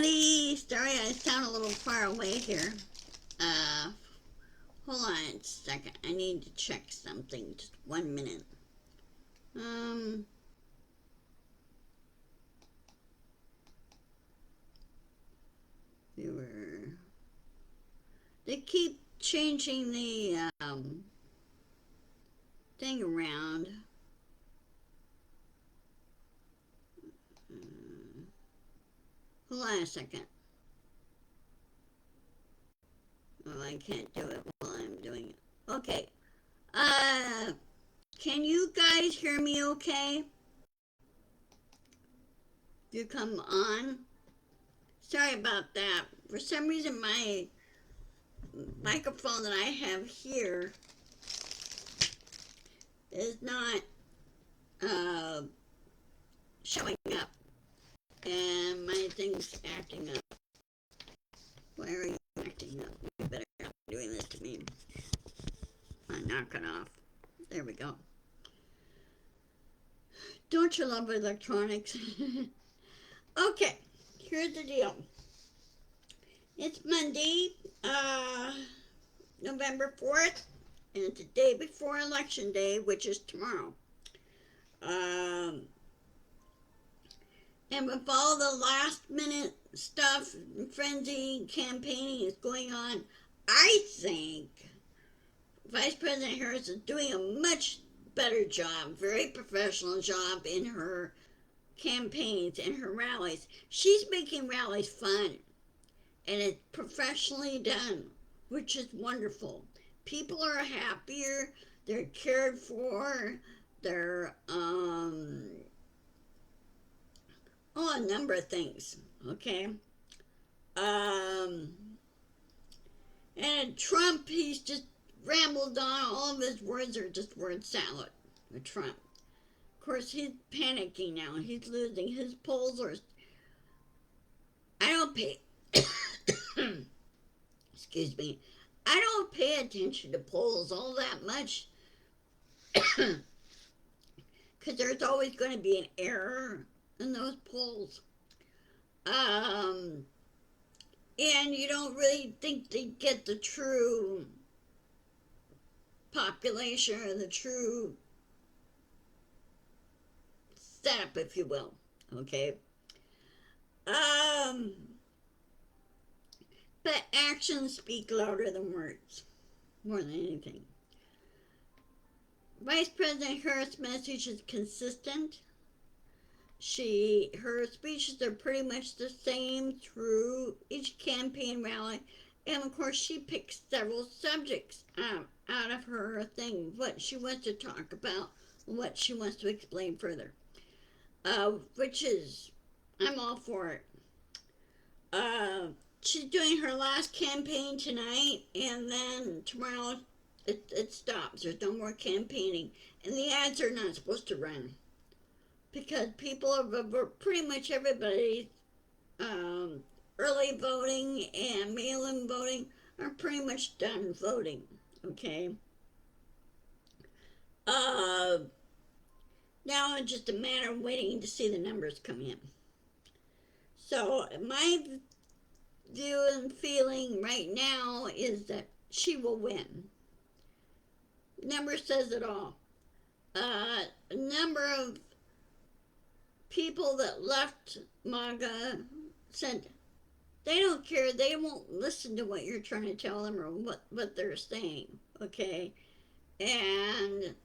everybody. Sorry I sound a little far away here. Uh, Hold on a second. I need to check something. Just 1 minute. Um, viewer. They keep changing the thing around. Hold on a second. Oh, I can't do it while I'm doing it. Okay. Uh, can you guys hear me okay? You come on. Sorry about that. For some reason, my microphone that I have here is not uh, showing up, and my thing's acting up. Why are you acting up? You better not be doing this to me. I'm knock it off. There we go. Don't you love electronics? Okay, here's the deal. It's Monday, November 4th, and it's the day before Election Day, which is tomorrow. Um, and with all the last minute stuff, frenzy, campaigning is going on, I think Vice President Harris is doing a much better job, very professional job in her campaigns and her rallies. She's making rallies fun, and it's professionally done, which is wonderful. People are happier, they're cared for, they're a number of things. Okay. Um and Trump, he's just rambled on. All of his words are just word salad with Trump. Of course, he's panicking now. He's losing. His polls are. I don't pay. Excuse me. I don't pay attention to polls all that much because there's always going to be an error in those polls. Um, and you don't really think they get the true population or the true setup, if you will. Okay. Um, but actions speak louder than words, more than anything. Vice President Harris' message is consistent. Her speeches are pretty much the same through each campaign rally, and of course she picks several subjects out of her thing, what she wants to talk about, what she wants to explain further. Which is, I'm all for it. Uh, she's doing her last campaign tonight, and then tomorrow it stops. There's no more campaigning, and the ads are not supposed to run because people are pretty much everybody um, early voting and mail-in voting are pretty much done voting. Okay. Uh, Now it's just a matter of waiting to see the numbers come in. So my view and feeling right now is that she will win. Number says it all. A number of people that left MAGA said they don't care. They won't listen to what you're trying to tell them or what they're saying. Okay. And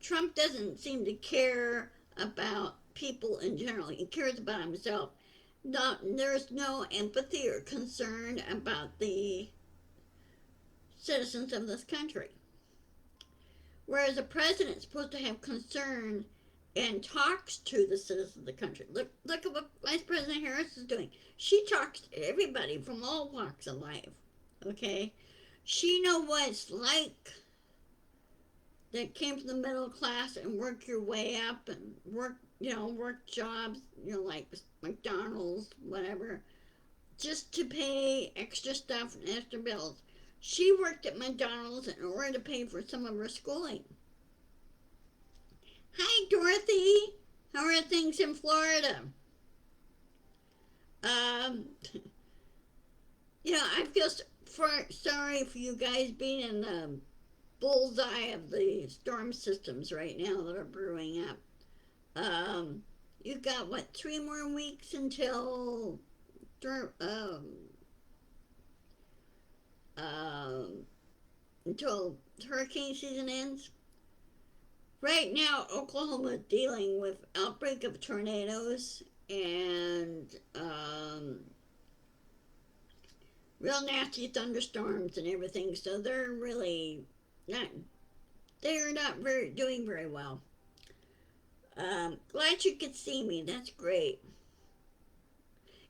Trump doesn't seem to care about people in general. He cares about himself. There's no empathy or concern about the citizens of this country. Whereas a president's supposed to have concern and talks to the citizens of the country. Look at what Vice President Harris is doing. She talks to everybody from all walks of life. Okay? She knows what it's like that came from the middle class and work your way up and work jobs, like McDonald's, whatever, just to pay extra stuff and extra bills. She worked at McDonald's in order to pay for some of her schooling. Hi, Dorothy. How are things in Florida? Um, I feel sorry for you guys being in the bullseye of the storm systems right now that are brewing up. Um, you've got what, 3 more weeks um, um, until hurricane season ends. Right now, Oklahoma is dealing with outbreak of tornadoes and real nasty thunderstorms and everything. So not they're not doing very well. Glad you could see me. That's great.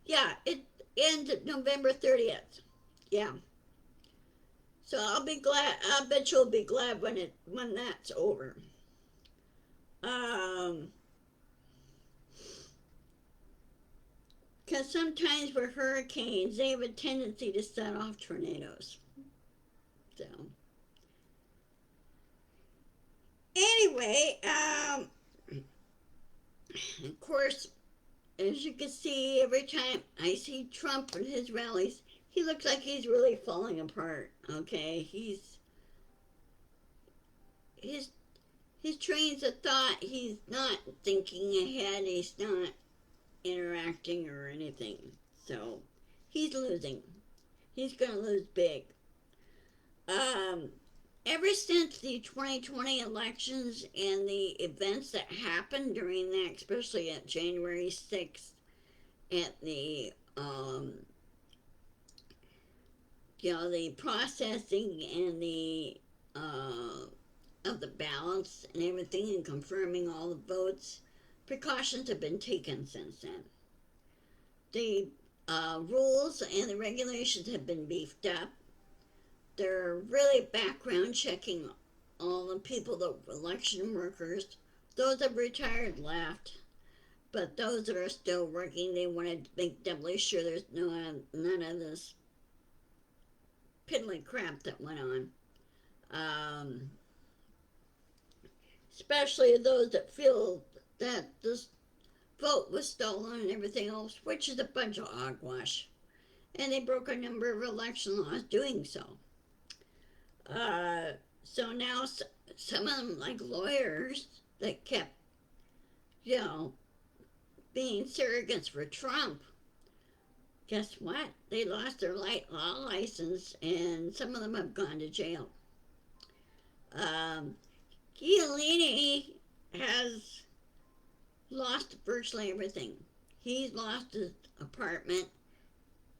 Yeah, it ends November 30th. Yeah. So I'll be glad. I bet you'll be glad when that's over. Um, because sometimes with hurricanes, they have a tendency to set off tornadoes. So anyway, of course, as you can see, every time I see Trump and his rallies, he looks like he's really falling apart. Okay, his his trains of thought. He's not thinking ahead. He's not interacting or anything. So he's losing. He's gonna lose big. Um, ever since the 2020 elections and the events that happened during that, especially at January 6th, at the processing and the of the ballots and everything and confirming all the votes, precautions have been taken since then. The rules and the regulations have been beefed up. They're really background checking all the people, the election workers. Those that retired left, but those that are still working, they want to make doubly sure there's none of this piddly crap that went on. Um, Especially those that feel that this vote was stolen and everything else, which is a bunch of hogwash. And they broke a number of election laws doing so. Uh, so now some of them, like lawyers that kept, you know, being surrogates for Trump, guess what? They lost their light law license and some of them have gone to jail. Um, Giuliani has lost virtually everything. He's lost his apartment.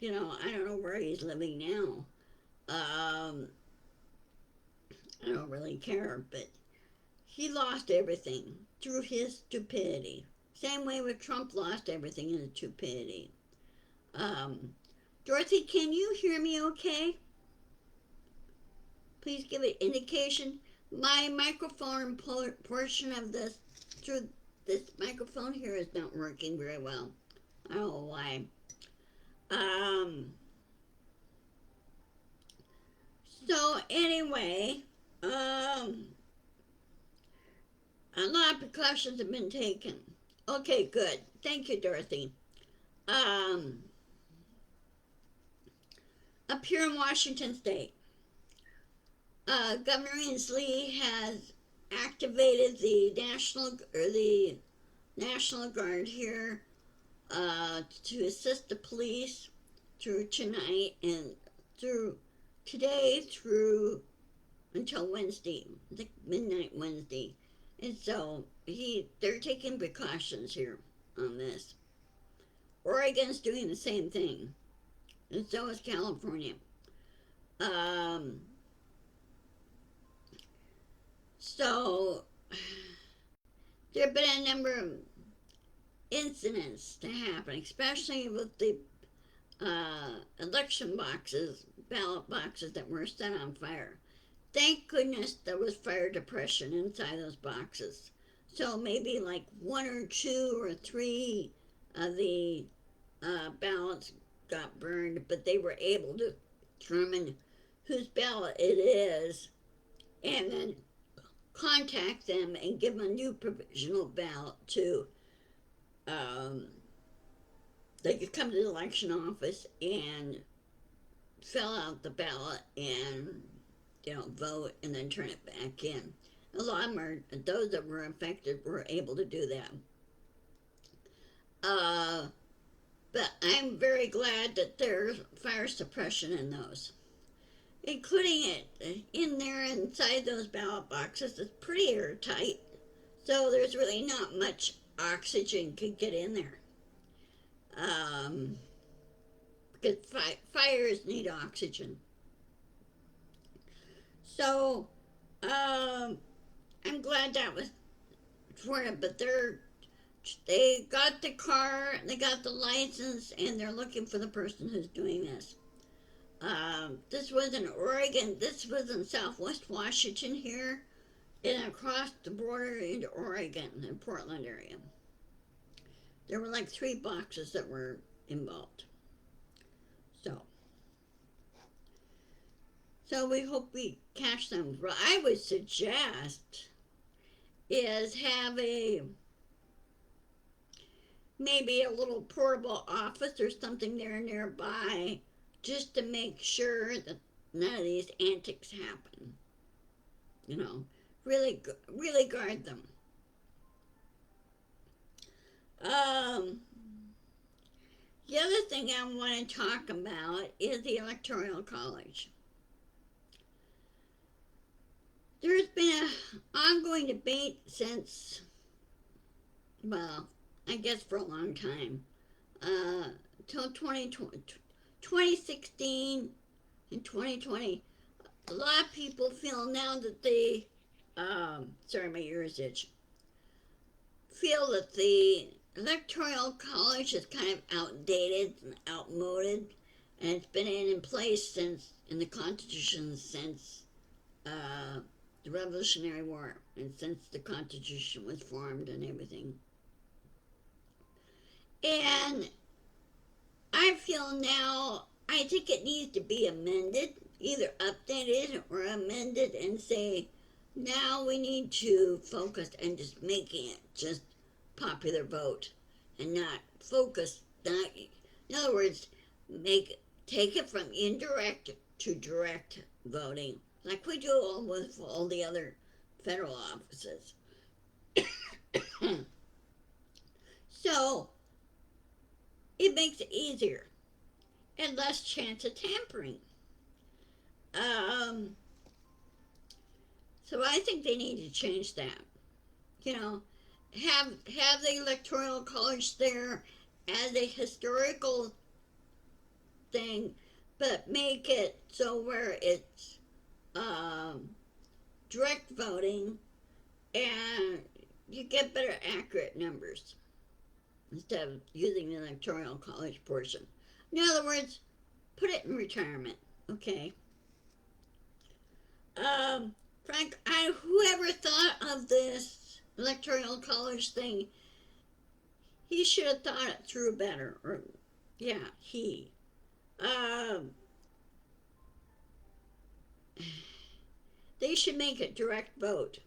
I don't know where he's living now. I don't really care, but he lost everything through his stupidity. Same way with Trump lost everything in his stupidity. Um, Dorothy, can you hear me okay? Please give it indication. My microphone portion of this through this microphone here is not working very well. I don't know why. Um, so anyway, a lot of precautions have been taken. Okay, good. Thank you, Dorothy. Um, Up here in Washington State, Governor Inslee has activated the National Guard here to assist the police through tonight and through today through until Wednesday, I think midnight Wednesday. And so they're taking precautions here on this. Oregon's doing the same thing, and so is California. Um, so there have been a number of incidents to happen, especially with the election boxes, ballot boxes that were set on fire. Thank goodness there was fire depression inside those boxes. So maybe like one or two or three of the ballots got burned, but they were able to determine whose ballot it is and then contact them and give them a new provisional ballot to um, They could come to the election office and fill out the ballot and vote and then turn it back in. A lot of them are, those that were affected were able to do that. But I'm very glad that there's fire suppression in those, including it in there inside those ballot boxes. It's pretty airtight, so there's really not much oxygen could get in there. Because fires need oxygen. So, I'm glad that was for it, but they got the car, they got the license, and they're looking for the person who's doing this. This was in Oregon. This was in Southwest Washington here, and across the border into Oregon, in Portland area. There were like 3 boxes that were involved. So we hope we catch them. What I would suggest is have maybe a little portable office or something there nearby, just to make sure that none of these antics happen. Really guard them. The other thing I want to talk about is the Electoral College. There's been an ongoing debate since, well, I guess for a long time, till 2016 and 2020. A lot of people feel now that sorry, my ears itch, feel that the Electoral College is kind of outdated and outmoded, and it's been in place in the Constitution since the Revolutionary War, and since the Constitution was formed and everything. And I feel now, I think it needs to be amended, either updated or amended, and say, now we need to focus on just making it just popular vote, and not focus, in other words, take it from indirect to direct voting, like we do with all the other federal offices. So it makes it easier and less chance of tampering. So I think they need to change that. Have the Electoral College there as a historical thing, but make it so where it's direct voting and you get better accurate numbers instead of using the Electoral College portion. In other words, put it in retirement, okay? Frank, whoever thought of this Electoral College thing, he should have thought it through better. Or, yeah, he. They should make it direct vote.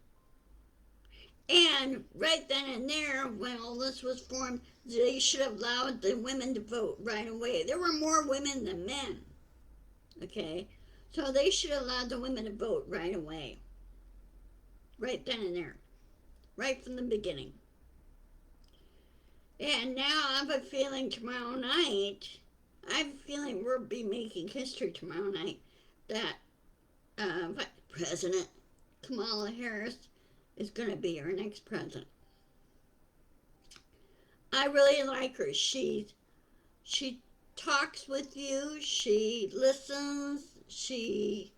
And right then and there, when all this was formed, they should have allowed the women to vote right away. There were more women than men, okay? So they should have allowed the women to vote right away. Right then and there. Right from the beginning. And now I have a feeling tomorrow night, we'll be making history tomorrow night, that President Kamala Harris is going to be our next president. I really like her. She talks with you. She listens. She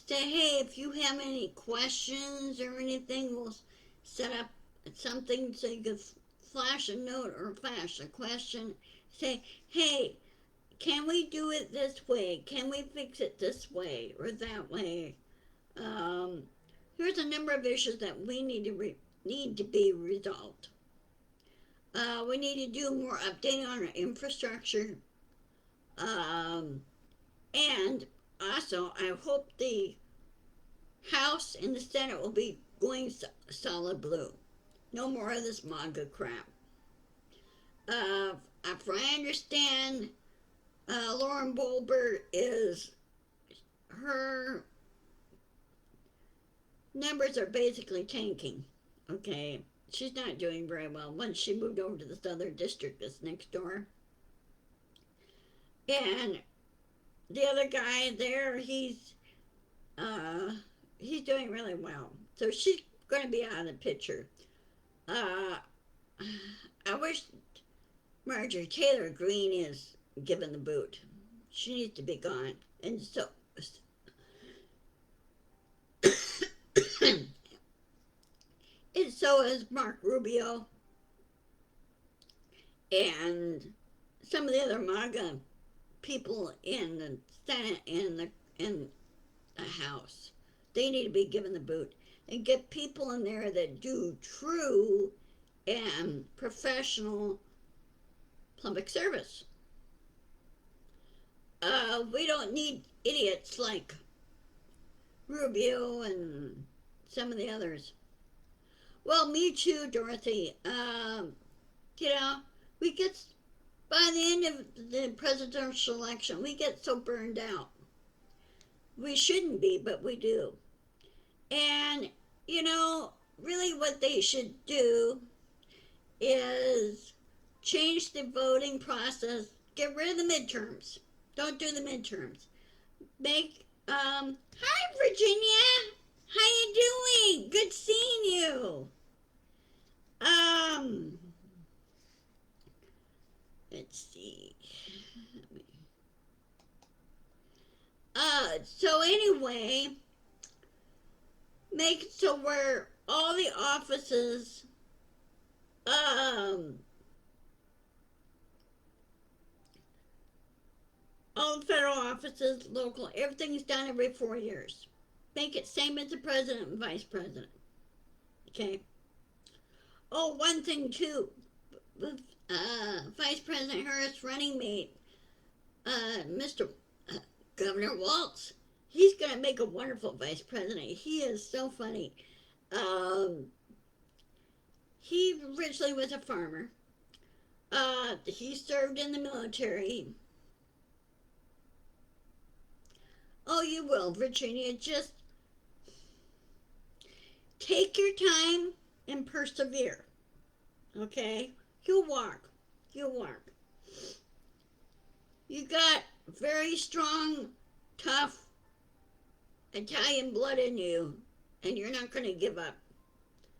say, hey, if you have any questions or anything, we'll set up something so you can flash a note or flash a question. Say, hey, can we do it this way? Can we fix it this way or that way? Here's a number of issues that we need to be resolved. We need to do more updating on our infrastructure. And also, I hope the House and the Senate will be going solid blue. No more of this MAGA crap. If I understand, Lauren Boebert is, her numbers are basically tanking. Okay, she's not doing very well. Once she moved over to the Southern District that's next door, and the other guy there, uh, he's doing really well. So she's going to be out of the picture. Uh, I wish Marjorie Taylor Greene is given the boot. She needs to be gone. And so, and so is Mark Rubio and some of the other MAGA people in the Senate and the House. They need to be given the boot and get people in there that do true and professional public service. We don't need idiots like Rubio and some of the others. Well, me too, Dorothy. You know, we get, by the end of the presidential election, we get so burned out. We shouldn't be, but we do. And, you know, really what they should do is change the voting process. Get rid of the midterms. Don't do the midterms. Make, hi Virginia. How you doing? Good seeing you. Um, let's see. So anyway, make it so where all the offices, um, all the federal offices, local, everything's done every 4 years. Make it same as the president and vice president. Okay. Oh, one thing too, with Vice President Harris' running mate, Mr. Governor Walz, he's going to make a wonderful vice president. He is so funny. Um, he originally was a farmer. He served in the military. Oh, you will, Virginia. Just take your time and persevere. Okay? You'll walk. You'll walk. You got very strong, tough Italian blood in you, and you're not going to give up.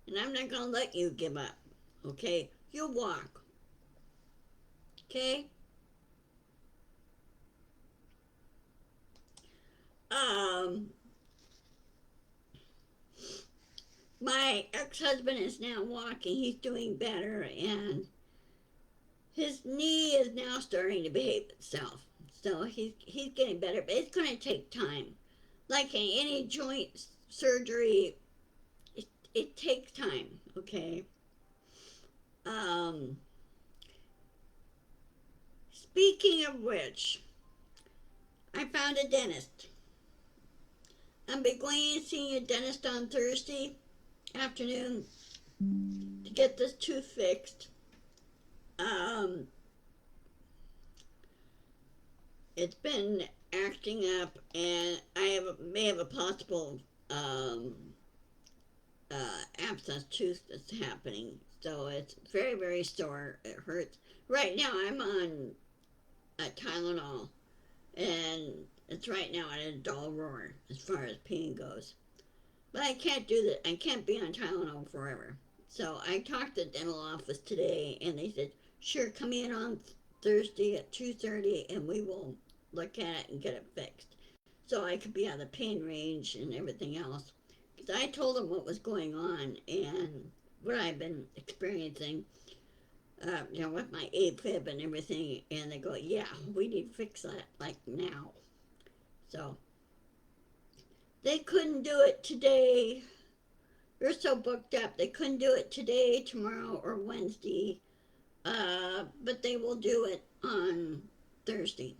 And I'm not going to let you give up. Okay? You'll walk. Okay? Um, my ex-husband is now walking. He's doing better, and his knee is now starting to behave itself. So he's getting better, but it's going to take time. Like in any joint surgery, it takes time. Okay. Um, Speaking of which, I found a dentist. I'm be going and seeing a dentist on Thursday afternoon to get this tooth fixed. Um, it's been acting up, and may have a possible abscess tooth that's happening. So it's very, very sore. It hurts. Right now, I'm on a Tylenol, and it's right now at a dull roar as far as pain goes. But I can't do that. I can't be on Tylenol forever. So I talked to the dental office today, and they said, "Sure, come in on Thursday at 2:30, and we will look at it and get it fixed." So I could be out of the pain range and everything else. Because I told them what was going on and what I've been experiencing, with my AFib and everything. And they go, "Yeah, we need to fix that like now." So they couldn't do it today. They're so booked up. They couldn't do it today, tomorrow, or Wednesday. But they will do it on Thursday.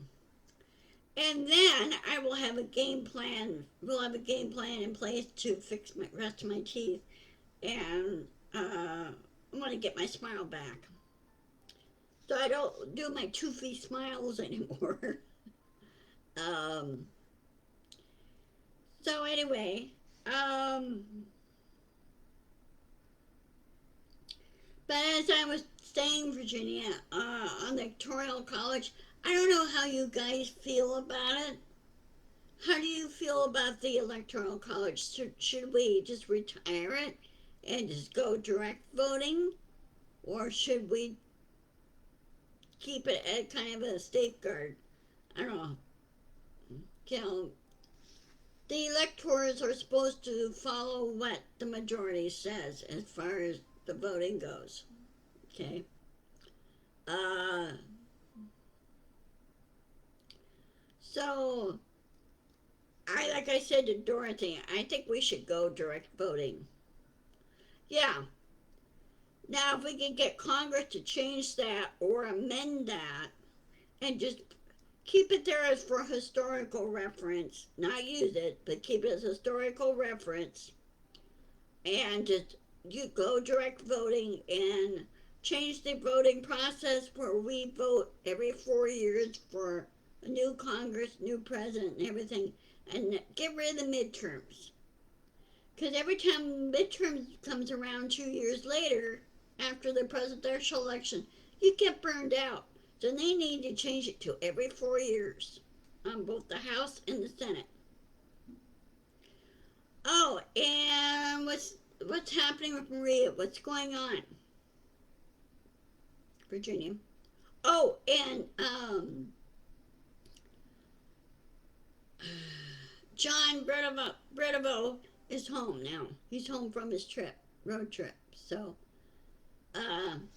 And then I will have a game plan. We'll have a game plan in place to fix the rest of my teeth. And I want to get my smile back. So I don't do my toothy smiles anymore. um, so anyway, um, but as I was saying, Virginia, on the electoral college, I don't know how you guys feel about it. How do you feel about the electoral college? Should we just retire it and just go direct voting? Or should we keep it at kind of a safeguard? I don't know. You know, the electors are supposed to follow what the majority says as far as the voting goes. Okay. Uh, so like I said to Dorothy, I think we should go direct voting. Yeah. Now, if we can get Congress to change that or amend that and just keep it there as for historical reference, not use it, but keep it as historical reference, and just you go direct voting and change the voting process where we vote every 4 years for a new Congress, new president, and everything, and get rid of the midterms. Because every time midterms comes around 2 years later, after the presidential election, you get burned out. So they need to change it to every 4 years on both the House and the Senate. Oh, and what's happening with Maria? What's going on, Virginia? Oh, and John Bredevo is home now. He's home from his road trip. So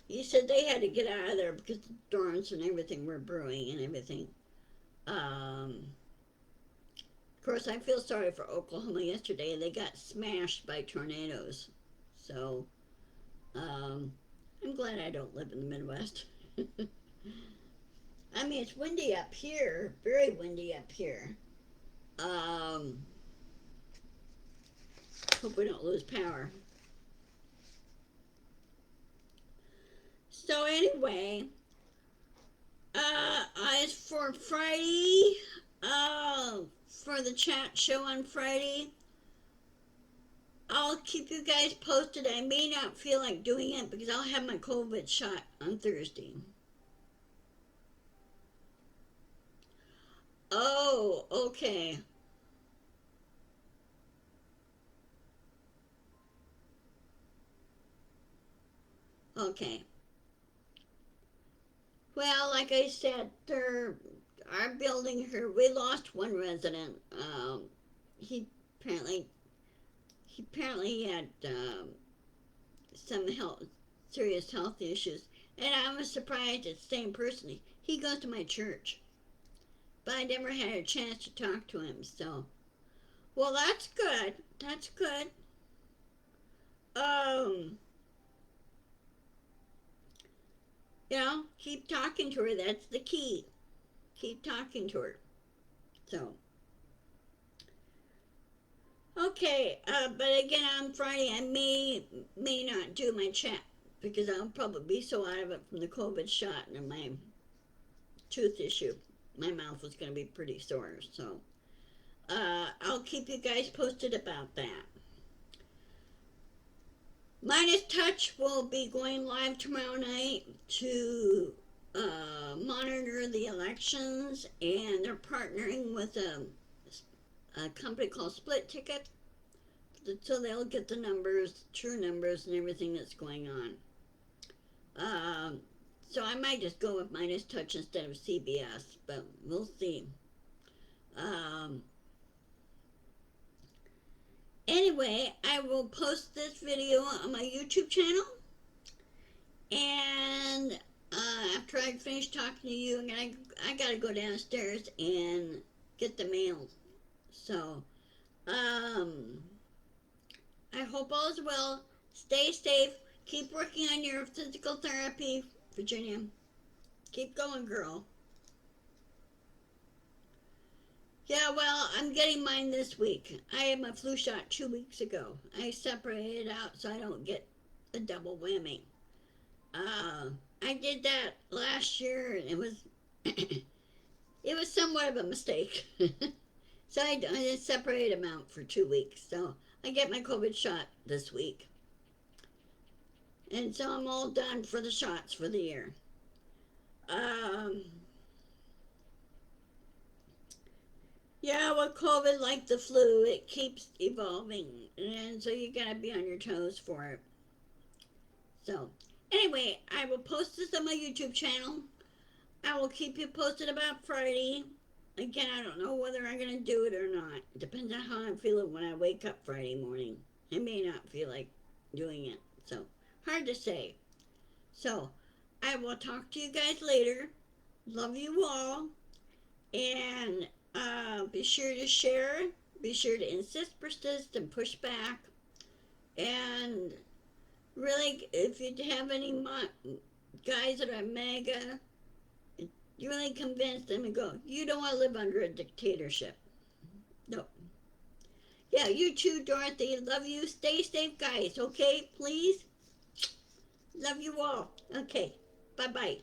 he said they had to get out of there because the storms and everything were brewing and everything. Of course, I feel sorry for Oklahoma yesterday. They got smashed by tornadoes. So I'm glad I don't live in the Midwest. I mean, it's windy up here, very windy up here. Um, Hope we don't lose power. So anyway, as for Friday, for the chat show on Friday, I'll keep you guys posted. I may not feel like doing it because I'll have my COVID shot on Thursday. Oh, okay. Okay. Well, like I said, our building here, we lost one resident. He apparently had some serious health issues, and I was surprised it's the same person. He goes to my church, but I never had a chance to talk to him. So, well, that's good. That's good. Um, keep talking to her. That's the key. Keep talking to her. So, okay. But again, on Friday, I may not do my chat because I'll probably be so out of it from the COVID shot and my tooth issue. My mouth was going to be pretty sore. So, I'll keep you guys posted about that. Midas Touch will be going live tomorrow night to monitor the elections, and they're partnering with a company called Split Ticket, so they'll get the numbers, true numbers, and everything that's going on. So I might just go with Midas Touch instead of CBS, but we'll see. Anyway, I will post this video on my YouTube channel, and after I finish talking to you, I gotta go downstairs and get the mail. So, I hope all is well. Stay safe. Keep working on your physical therapy, Virginia. Keep going, girl. Yeah, well, I'm getting mine this week. I had my flu shot 2 weeks ago. I separated it out so I don't get a double whammy. I did that last year, and it was it was somewhat of a mistake. So I did separate them out for 2 weeks. So I get my COVID shot this week, and so I'm all done for the shots for the year. Um, yeah, with COVID, like the flu, it keeps evolving, and so you gotta be on your toes for it. So, anyway, I will post this on my YouTube channel. I will keep you posted about Friday. Again, I don't know whether I'm gonna do it or not. It depends on how I'm feeling when I wake up Friday morning. I may not feel like doing it, so hard to say. So, I will talk to you guys later. Love you all, and be sure to share. Be sure to insist, persist, and push back. And really, if you have any guys that are mega, you really convince them and go, you don't want to live under a dictatorship. No. Yeah, you too, Dorothy. Love you. Stay safe, guys, okay? Please? Love you all. Okay. Bye bye.